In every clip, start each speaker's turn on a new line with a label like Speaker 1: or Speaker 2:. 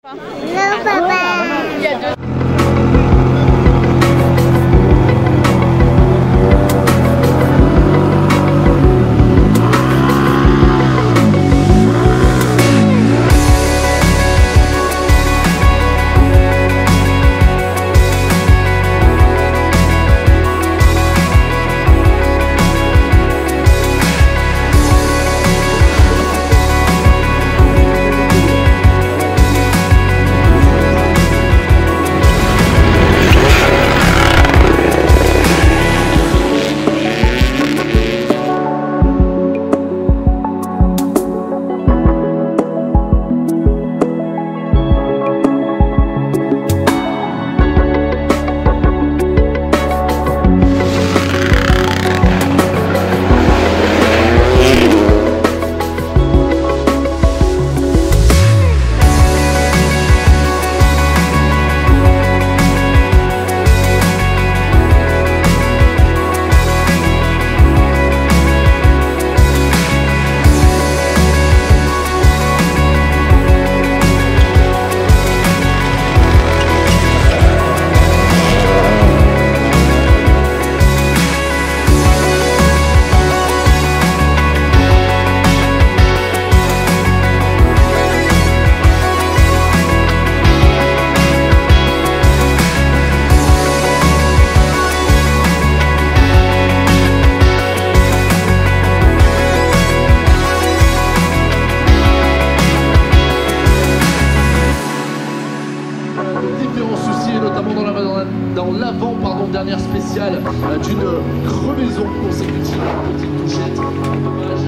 Speaker 1: Non, papa.
Speaker 2: Dans l'avant-dernière spéciale d'une crevaison consécutive. Petite touchette, dommage.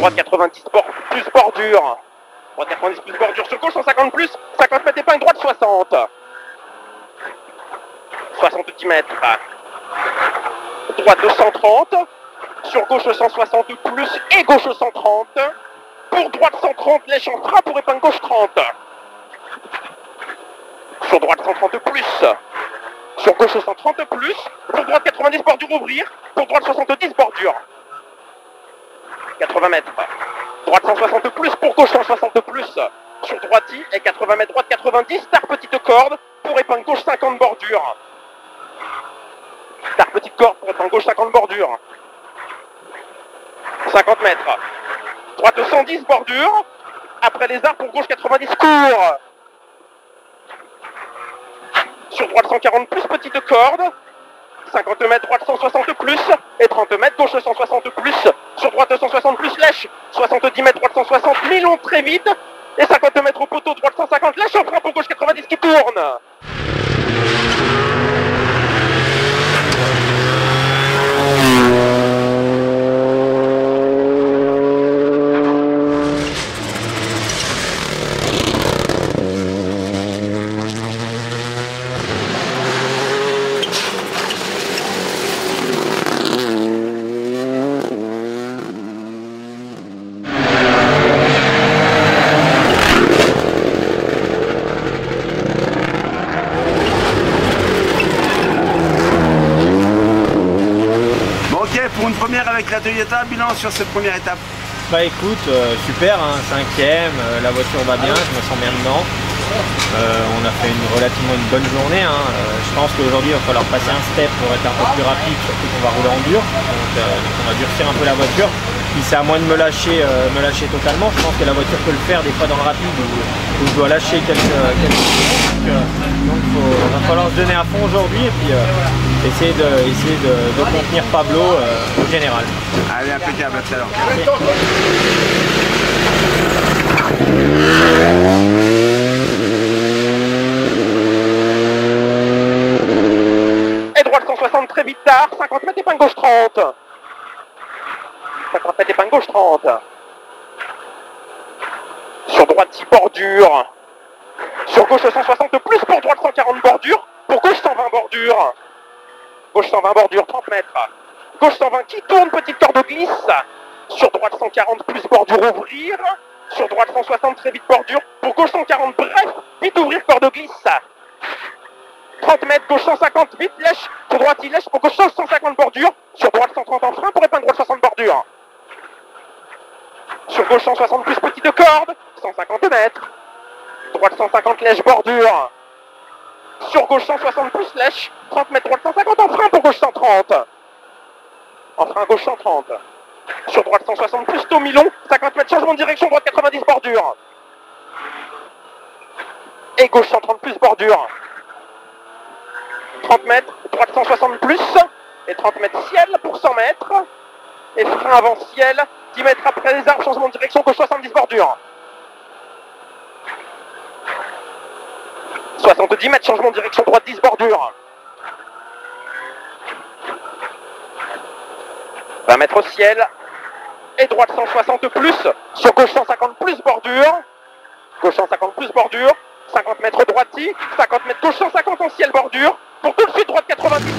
Speaker 3: Droite 90 plus bordure. Droite 90 plus bordure sur gauche 150 plus. 50 mètres épingle droite 60. 70 mètres. Droite 230. Sur gauche 160 plus et gauche 130. Pour droite 130, lèche en frein pour épingle gauche 30. Sur droite 130 plus. Sur gauche 130 plus. Pour droite 90 bordure ouvrir. Pour droite 70 bordure. 80 mètres. Droite 160 plus, pour gauche 160 plus. Sur droite et 80 mètres, droite 90, tard petite corde, pour épingle gauche 50 bordure. Tard petite corde, pour épingle gauche 50 bordure. 50 mètres. Droite 110 bordure. Après les arts, pour gauche 90 court. Sur droite 140 plus, petite corde. 50 mètres, droite 160 plus, et 30 mètres, gauche 160 plus, sur droite 160 plus, lèche, 70 mètres, droite 160, mi-long très vite, et 50 mètres au poteau, droite 150, lèche en frein pour gauche 90 qui tourne.
Speaker 4: Pour une première avec la Toyota, bilan sur cette première étape.
Speaker 5: Bah écoute, super, hein, 5e, la voiture va bien, je me sens bien dedans. On a fait relativement une bonne journée. Hein. Je pense qu'aujourd'hui il va falloir passer un step pour être un peu plus rapide, surtout qu'on va rouler en dur. Donc on va durcir un peu la voiture. Puis c'est à moi de me lâcher totalement. Je pense que la voiture peut le faire des fois dans le rapide où je dois lâcher quelques secondes. Donc il va falloir se donner à fond aujourd'hui et puis essayer de contenir Pablo au général.
Speaker 4: Allez, impeccable, à tout à l'heure.
Speaker 3: Et droite 160 très vite tard, 50 mètres épingle gauche 30. 50 mètres épingle gauche 30. droite 10 bordure. Sur gauche 160 plus, pour droite 140 bordure. Pour gauche 120 bordure. Gauche 120 bordure, 30 mètres. Gauche 120 qui tourne, petite corde glisse. Sur droite 140 plus bordure ouvrir. Sur droite 160 très vite bordure. Pour gauche 140 bref, vite ouvrir corde glisse. 30 mètres, gauche 150 vite lèche. Sur droite il lèche, pour gauche 150 bordure. Sur droite 130 en frein pour épingle droite 60 bordure. Sur gauche 160 plus petite corde, 150 mètres. Droite 150 lèche bordure. Sur gauche 160 plus lèche, 30 mètres droite 150 en frein pour gauche 130. En frein gauche 130. Sur droite 160 plus taux mi-long, 50 mètres changement de direction, droite 90 bordure. Et gauche 130 plus bordure. 30 mètres, droite 160 plus. Et 30 mètres ciel pour 100 mètres. Et frein avant ciel, 10 mètres après les arbres, changement de direction, gauche 70 bordure. 70 mètres, changement de direction, droite 10 bordure. 20 mètres au ciel. Et droite 160 plus. Sur gauche 150 plus bordure. Gauche 150 plus bordure. 50 mètres droite 10. 50 mètres gauche 150 en ciel bordure. Pour tout de suite droite 90.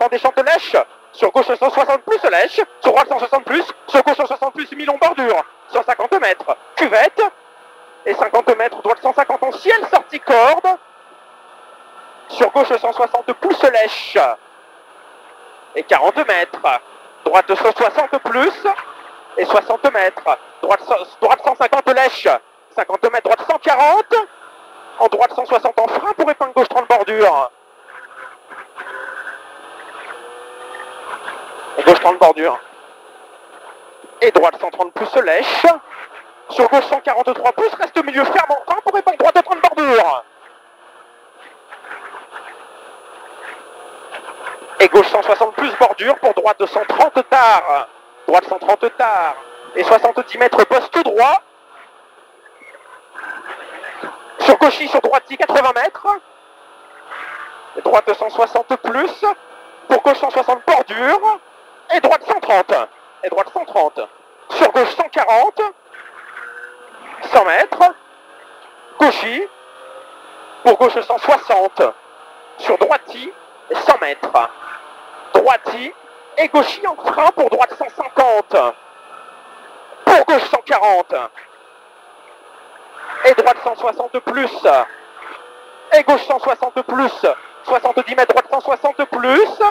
Speaker 3: Déchante lèche, sur gauche 160 plus lèche, sur droite 160 plus, sur gauche 160 plus mi-long bordure, 150 mètres, cuvette, et 50 mètres, droite 150 en ciel, sortie corde, sur gauche 160 plus lèche, et 40 mètres, droite 160 plus, et 60 mètres, droite 150 lèche, 50 mètres, droite 140, en droite 160 en frein pour épingle gauche 30 bordure. Et gauche 30 bordure. Et droite 130 plus lèche. Sur gauche 143 plus, reste au milieu ferme en frein pour épingle droite 30 bordure. Et gauche 160 plus bordure pour droite 130 tard. Droite 130 tard. Et 70 mètres poste tout droit. Sur gauche sur droite 80 mètres. Et droite 160 plus. Pour gauche 160 bordure. Et droite 130. Et droite 130. Sur gauche 140. 100 mètres. Gauchy. Pour gauche 160. Sur droiti. Et 100 mètres. Droiti. Et gauchy en frein pour droite 150. Pour gauche 140. Et droite 160 plus. Et gauche 160 plus. 70 mètres, droite 160 plus.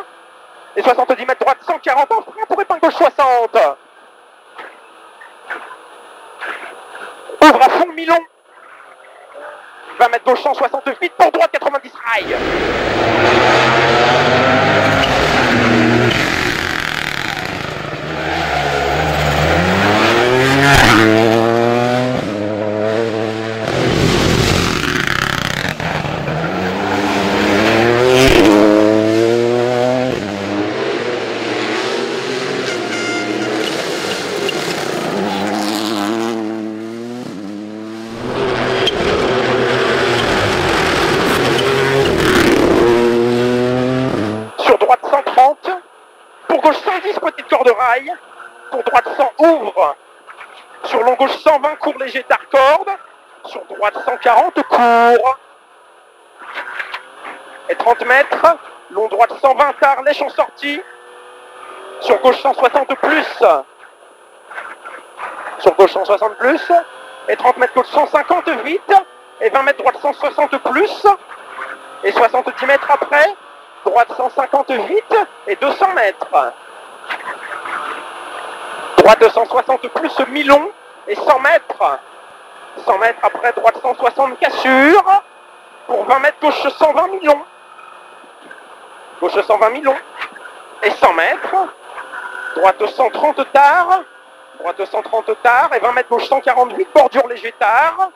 Speaker 3: Et 70 mètres, droite 140 en frein pour épingle gauche 60. Ouvre à fond mi-long. 20 mètres gauche 160 vite pour droite 90 rail. De rail, pour droite 100 ouvre, sur long gauche 120 court léger tard corde, sur droite 140 court, et 30 mètres, long droite 120 tard lèche en sortie, sur gauche 160 plus, Sur gauche 160 plus. Et 30 mètres gauche 150 vite. Et 20 mètres droite 160 plus. Et 70 mètres après. Droite 150 vite. Et 200 mètres. Droite 260 plus mi-long. Et 100 mètres. 100 mètres après, droite 160 cassure. Pour 20 mètres, gauche 120 mi-long. Gauche 120 mi-long. Et 100 mètres. Droite 130 tard. Droite 130 tard. Et 20 mètres, gauche 148, bordure léger tard.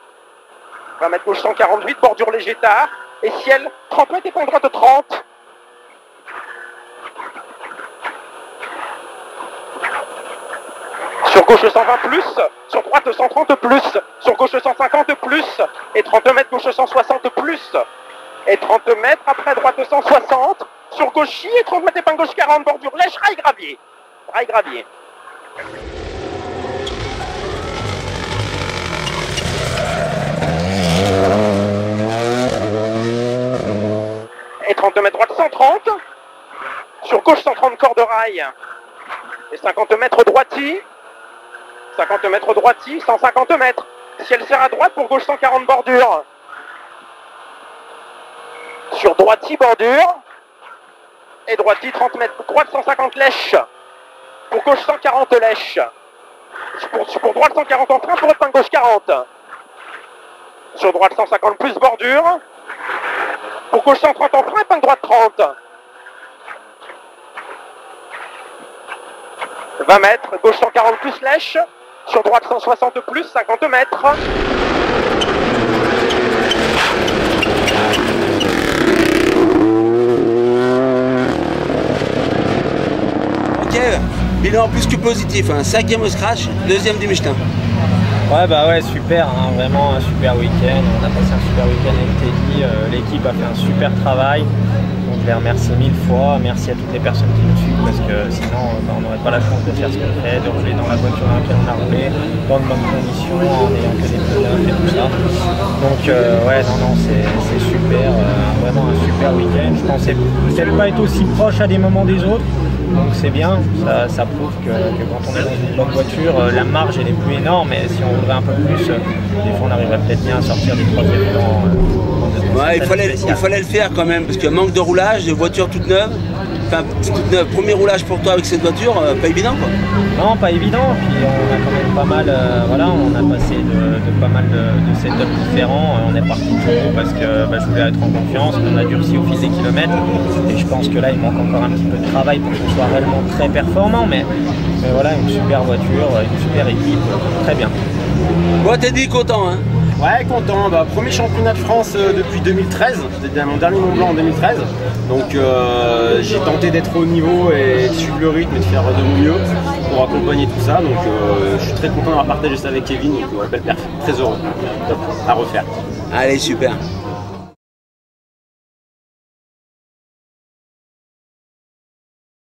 Speaker 3: 20 mètres, gauche 148, bordure léger tard. Et ciel 30 mètres et point droite 30. Sur gauche 120 plus, sur droite 130 plus, sur gauche 150 plus, et 30 mètres gauche 160 plus, et 30 mètres après droite 160, sur gauche et 30 mètres épingle gauche 40, bordure lèche, rail gravier. Rail gravier. Et 30 mètres droite 130, sur gauche 130 corps de rail, et 50 mètres droiti. 50 mètres droiti, 150 mètres. Ciel serre à droite pour gauche 140 bordure. Sur droiti bordure. Et droiti 30 mètres. Droite 150 lèche. Pour gauche 140 lèche. Pour droite 140 en frein pour épingle gauche 40. Sur droite 150 plus bordure. Pour gauche 130 en frein, épingle droite 30. 20 mètres, gauche 140 plus lèche. Sur droite 160 plus, 50 mètres.
Speaker 4: Ok, bilan plus que positif, hein. 5e au scratch, 2e du Michelin.
Speaker 5: Ouais bah ouais super, hein, vraiment un super week-end, on a passé un super week-end avec Teddy, l'équipe a fait un super travail, donc je les remercie 1000 fois, merci à toutes les personnes qui nous suivent parce que sinon on n'aurait pas la chance de faire ce qu'on fait, de rouler dans la voiture dans laquelle on a roulé, dans de bonnes conditions, en ayant que des pneus neufs et tout ça, donc ouais non c'est super, vraiment un super week-end, je pensais peut-être pas être aussi proche à des moments des autres. Donc c'est bien, ça prouve que quand on est dans une bonne voiture, la marge elle est plus énorme et si on voudrait un peu plus, des fois on arriverait peut-être bien à sortir des 3e plans.
Speaker 4: Ouais, il fallait le faire quand même, parce qu'il manque de roulage, de voitures toutes neuves. Enfin, toute neuve. Premier roulage pour toi avec cette voiture, pas évident quoi.
Speaker 5: Non, pas évident, puis on a quand même pas mal, voilà, on a passé de pas mal de setups différents, on est parti de haut parce que je voulais être en confiance, on a durci au fil des kilomètres, et je pense que là il manque encore un petit peu de travail pour qu'on soit réellement très performant, mais voilà, une super voiture, une super équipe, très bien.
Speaker 4: Bon, t'es dit content hein?
Speaker 6: Ouais, content. Premier championnat de France depuis 2013. C'était mon dernier Mont Blanc en 2013. Donc j'ai tenté d'être au niveau et de suivre le rythme et de faire de mon mieux pour accompagner tout ça. Donc je suis très content d'avoir partagé ça avec Kevin. Donc belle perf, très heureux. Top, à refaire.
Speaker 4: Allez, super.